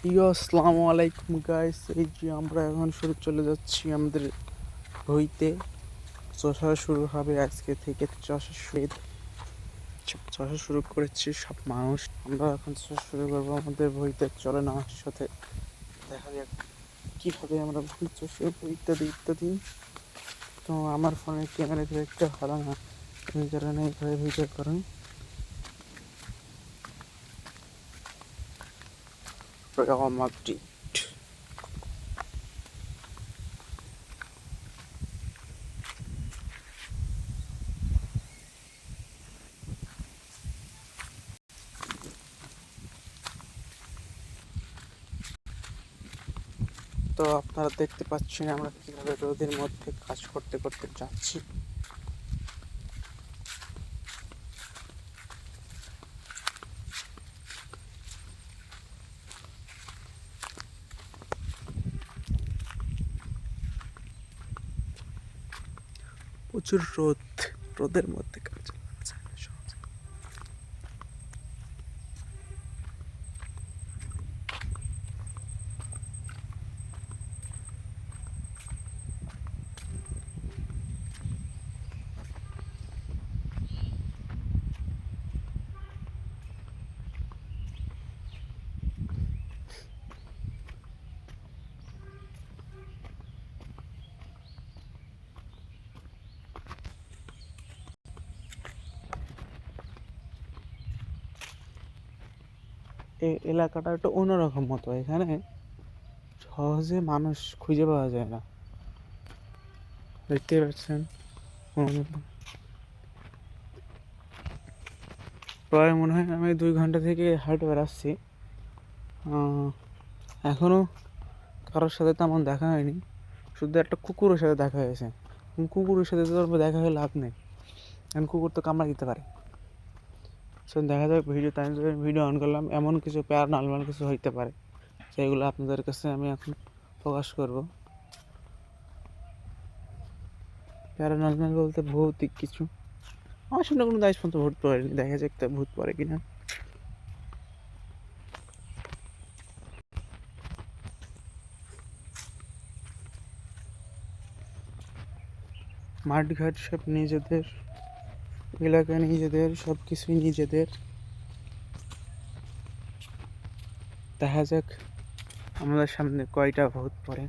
আসসালামু আলাইকুম গাইস। এই যে আমরা এখন চলে যাচ্ছি আমাদের ভইতে। চষা শুরু হবে আজকে থেকে। চষা শুরু করেছি সব মানুষ। আমরা এখন চষা শুরু করবো আমাদের ভইতে। চলেন আমার সাথে, দেখা যাক কীভাবে আমরা ভই চষে ইত্যাদি ইত্যাদি। তো আমার ফোনের ক্যামেরা খুব একটা ভালো না, এই কারণে এইভাবে ভিডিও করেন। আমাকে তো আপনারা দেখতে পাচ্ছেন আমরা কীভাবে রোদের মধ্যে কাজ করতে করতে যাচ্ছি। প্রচুর রোদের মধ্যে কাজ করছে। এই এলাকাটা একটু অন্যরকম মতো, এখানে সহজে মানুষ খুঁজে পাওয়া যায় না, দেখতে পাচ্ছেন। প্রায় মনে হয় আমি 2 ঘন্টা থেকে হাঁটে বেড়াচ্ছি, এখনও কারোর সাথে তেমন দেখা হয়নি। শুধু একটা কুকুরের সাথে দেখা হয়েছে। কুকুরের সাথে তো দেখা হয়ে লাভ নেই, কারণ কুকুর তো কামড়া দিতে পারে। সো দেখা যাক ভিডিও অন করলাম, এমন কিছু প্যারানর্মাল কিছু হইতে পারে সেগুলো আপনাদের কাছে আমি এখন প্রকাশ করব। প্যারানর্মাল বলতে ভৌতিক কিছু। আমার সামনে কোনো দায়িত্ব পর্যন্ত ভূত পড়েনি, দেখা যাক তা ভূত পড়ে কিনা। মাঠঘাট সব নিজেদের, এলাকা নিজেদের, সব কিছুই নিজেদের। দেখা যাক আমাদের সামনে কয়টা ভূত পড়ে।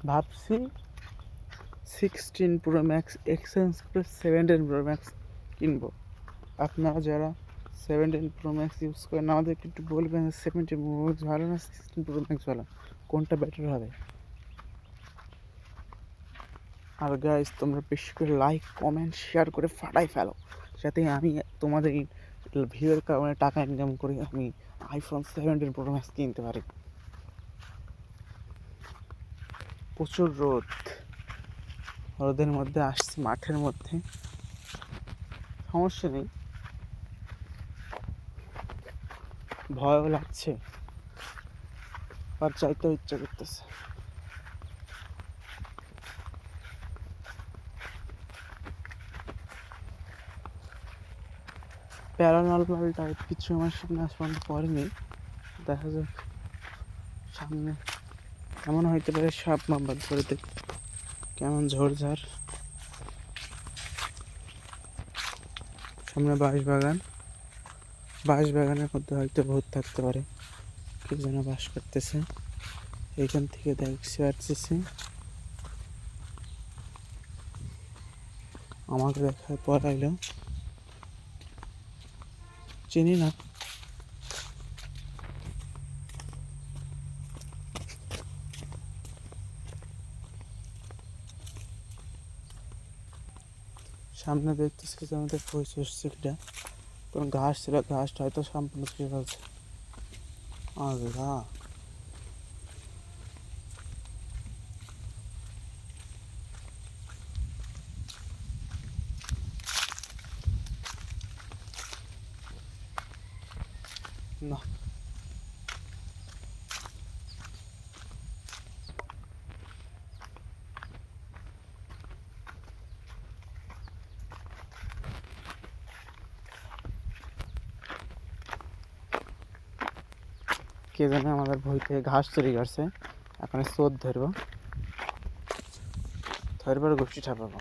ভাবছি 16 প্রো ম্যাক্স এক্সচেঞ্জ করে 17 প্রো ম্যাক্স কিনবো। আপনারা যারা 17 প্রো ম্যাক্স ইউজ করেন আমাদেরকে একটু বলবেন 17 প্রো ম্যাক্স ভালো না 16 প্রো ম্যাক্স ভালো, কোনটা বেটার হবে। আর গাইস তোমরা বেশি করে লাইক কমেন্ট শেয়ার করে ফাটাই ফেলো, যাতে আমি তোমাদের ভিউয়ের কারণে টাকা ইনকাম করে আমি আইফোন 17 প্রো ম্যাক্স কিনতে পারি। প্রচুর রোদের মধ্যে আসছি, মাঠের মধ্যে, সমস্যা নেই, ভয়ও লাগছে আর চাইতেও ইচ্ছা করতেছে। প্যারানর্মাল টাইপ কিছু আমার সামনে আজ পর্যন্ত পড়েনি, দেখা যাক সামনে এমন হইতে পারে সাপ মাম্বার ধরে দেখ কেমন ঝোড়ঝাড়। সামনে বাঁশবাগানের মধ্যে হয়তো ভূত থাকতে পারে, কেউ যেন বাস করতেছে। এইখান থেকে দেখছি আসতেছে, আমাকে দেখার পর আইলো, চিনি না। সামনে দেখতেছি যে আমাদের পরিচর্যা কোন ঘাস ছিল, ঘাসটা হয়তো সম্পূর্ণ খেয়ে ফেলছে। আল্লাহ, না কে জানে আমাদের ভইতে ঘাস চুরি করছে, এখন চোর ধরবো, ধরবার গোষ্ঠী ঠাপাবো।